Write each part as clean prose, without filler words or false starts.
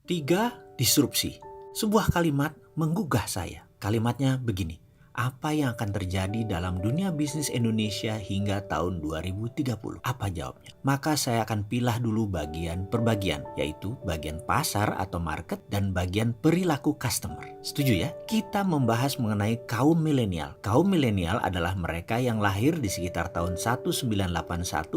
3. Disrupsi. Sebuah kalimat menggugah saya. Kalimatnya begini. Apa yang akan terjadi dalam dunia bisnis Indonesia hingga tahun 2030? Apa jawabnya? Maka saya akan pilah dulu bagian per bagian, yaitu bagian pasar atau market dan bagian perilaku customer. Setuju ya? Kita membahas mengenai kaum milenial. Kaum milenial adalah mereka yang lahir di sekitar tahun 1981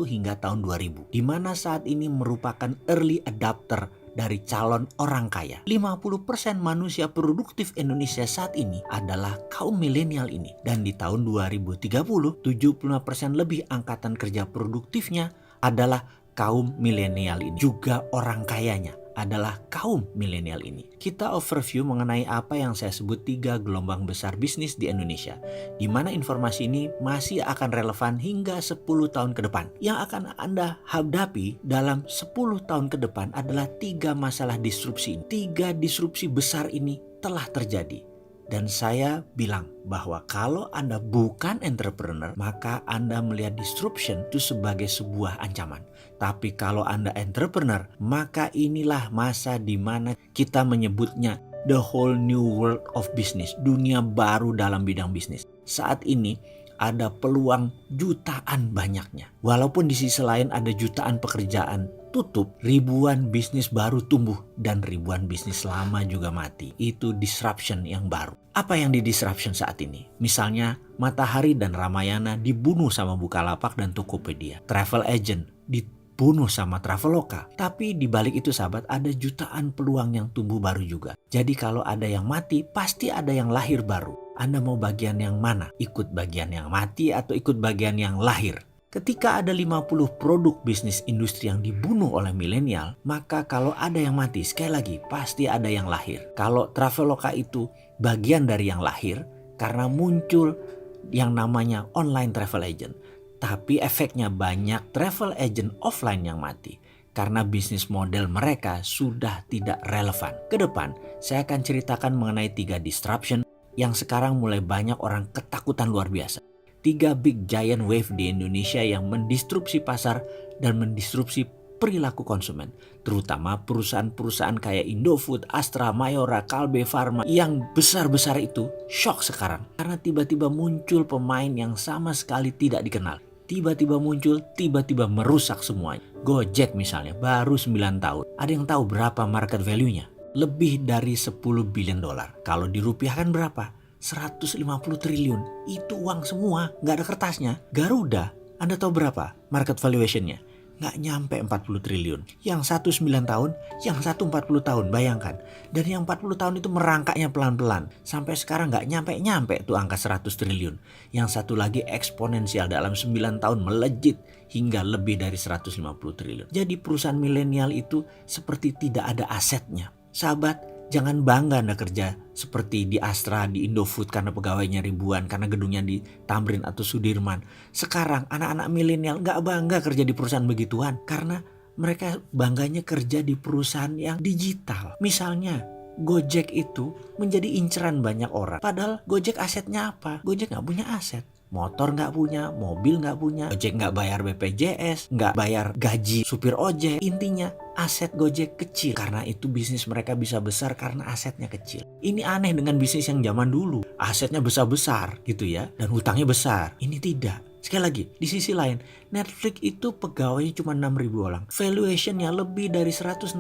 hingga tahun 2000, di mana saat ini merupakan early adopter dari calon orang kaya. 50% manusia produktif Indonesia saat ini adalah kaum milenial ini. Dan di tahun 2030, 75% lebih angkatan kerja produktifnya adalah kaum milenial ini. Juga orang kayanya adalah kaum milenial ini. Kita overview mengenai apa yang saya sebut 3 gelombang besar bisnis di Indonesia, di mana informasi ini masih akan relevan hingga 10 tahun ke depan. Yang akan Anda hadapi dalam 10 tahun ke depan adalah 3 masalah disrupsi. 3 disrupsi besar ini telah terjadi. Dan saya bilang bahwa kalau Anda bukan entrepreneur, maka Anda melihat disruption itu sebagai sebuah ancaman. Tapi kalau Anda entrepreneur, maka inilah masa di mana kita menyebutnya the whole new world of business. Dunia baru dalam bidang bisnis. Saat ini ada peluang jutaan banyaknya. Walaupun di sisi lain ada jutaan pekerjaan tutup, ribuan bisnis baru tumbuh dan ribuan bisnis lama juga mati. Itu disruption yang baru. Apa yang di disruption saat ini? Misalnya Matahari dan Ramayana dibunuh sama Bukalapak dan Tokopedia. Travel agent dibunuh sama Traveloka. Tapi di balik itu sahabat, ada jutaan peluang yang tumbuh baru juga. Jadi kalau ada yang mati, pasti ada yang lahir baru. Anda mau bagian yang mana? Ikut bagian yang mati atau ikut bagian yang lahir? Ketika ada 50 produk bisnis industri yang dibunuh oleh milenial, maka kalau ada yang mati, sekali lagi pasti ada yang lahir. Kalau Traveloka itu bagian dari yang lahir karena muncul yang namanya online travel agent. Tapi efeknya banyak travel agent offline yang mati karena bisnis model mereka sudah tidak relevan. Ke depan, saya akan ceritakan mengenai 3 disruption yang sekarang mulai banyak orang ketakutan luar biasa. 3 big giant wave di Indonesia yang mendisrupsi pasar dan mendisrupsi perilaku konsumen. Terutama perusahaan-perusahaan kayak Indofood, Astra, Mayora, Kalbe Farma yang besar-besar itu shock sekarang. Karena tiba-tiba muncul pemain yang sama sekali tidak dikenal. Tiba-tiba muncul, tiba-tiba merusak semuanya. Gojek misalnya baru 9 tahun. Ada yang tahu berapa market value-nya? Lebih dari 10 billion dolar. Kalau dirupiahkan berapa? 150 triliun. Itu uang semua, nggak ada kertasnya. Garuda, Anda tahu berapa market valuation-nya? Nggak nyampe 40 triliun. Yang satu 9 tahun, yang satu 40 tahun, bayangkan. Dan yang 40 tahun itu merangkaknya pelan-pelan. Sampai sekarang nggak nyampe tuh angka 100 triliun. Yang satu lagi eksponensial dalam 9 tahun melejit hingga lebih dari 150 triliun. Jadi perusahaan milenial itu seperti tidak ada asetnya. Sahabat, jangan bangga Anda kerja seperti di Astra, di Indofood karena pegawainya ribuan, karena gedungnya di Tamrin atau Sudirman. Sekarang anak-anak milenial gak bangga kerja di perusahaan begituan karena mereka bangganya kerja di perusahaan yang digital. Misalnya Gojek itu menjadi inceran banyak orang. Padahal Gojek asetnya apa? Gojek gak punya aset. Motor nggak punya, mobil nggak punya, Gojek nggak bayar BPJS, nggak bayar gaji supir ojek. Intinya aset Gojek kecil. Karena itu bisnis mereka bisa besar karena asetnya kecil. Ini aneh dengan bisnis yang zaman dulu. Asetnya besar-besar gitu ya, dan hutangnya besar. Ini tidak. Sekali lagi, di sisi lain, Netflix itu pegawainya cuma 6.000 orang. Valuationnya lebih dari 160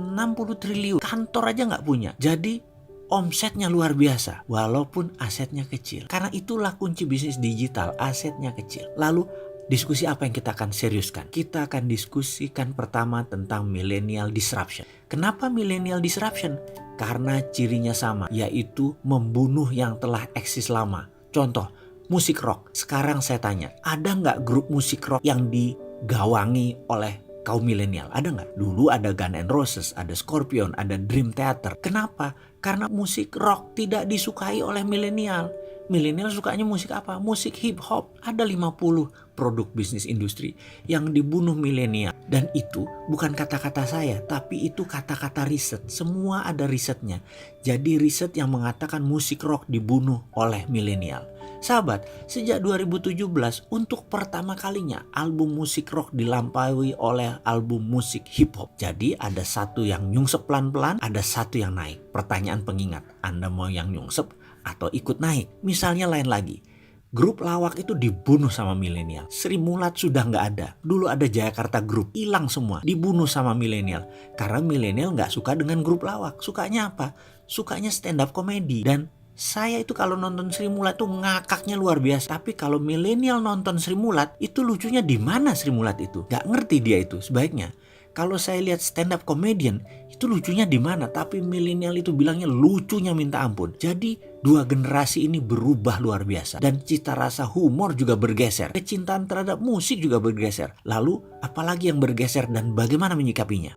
triliun. Kantor aja nggak punya. Jadi omsetnya luar biasa walaupun asetnya kecil. Karena itulah kunci bisnis digital, asetnya kecil. Lalu diskusi apa yang kita akan seriuskan? Kita akan diskusikan pertama tentang millennial disruption. Kenapa millennial disruption? Karena cirinya sama, yaitu membunuh yang telah eksis lama. Contoh, musik rock. Sekarang saya tanya, ada nggak grup musik rock yang digawangi oleh kaum milenial? Ada nggak? Dulu ada Guns N' Roses, ada Scorpion, ada Dream Theater. Kenapa? Karena musik rock tidak disukai oleh milenial. Milenial sukanya musik apa? Musik hip hop. Ada 50 produk bisnis industri yang dibunuh milenial. Dan itu bukan kata-kata saya, tapi itu kata-kata riset. Semua ada risetnya. Jadi riset yang mengatakan musik rock dibunuh oleh milenial. Sahabat, sejak 2017 untuk pertama kalinya album musik rock dilampaui oleh album musik hip hop. Jadi ada satu yang nyungsep pelan-pelan, ada satu yang naik. Pertanyaan pengingat, Anda mau yang nyungsep atau ikut naik? Misalnya lain lagi. Grup lawak itu dibunuh sama milenial. Sri Mulat sudah nggak ada. Dulu ada Jayakarta Group, hilang semua. Dibunuh sama milenial. Karena milenial nggak suka dengan grup lawak. Sukanya apa? Sukanya stand up comedy. Dan saya itu kalau nonton Sri Mulat tuh ngakaknya luar biasa. Tapi kalau milenial nonton Sri Mulat, itu lucunya di mana Sri Mulat itu? Gak ngerti dia itu sebaiknya. Kalau saya lihat stand up comedian, itu lucunya di mana? Tapi milenial itu bilangnya lucunya minta ampun. Jadi dua generasi ini berubah luar biasa. Dan cita rasa humor juga bergeser. Kecintaan terhadap musik juga bergeser. Lalu apalagi yang bergeser dan bagaimana menyikapinya?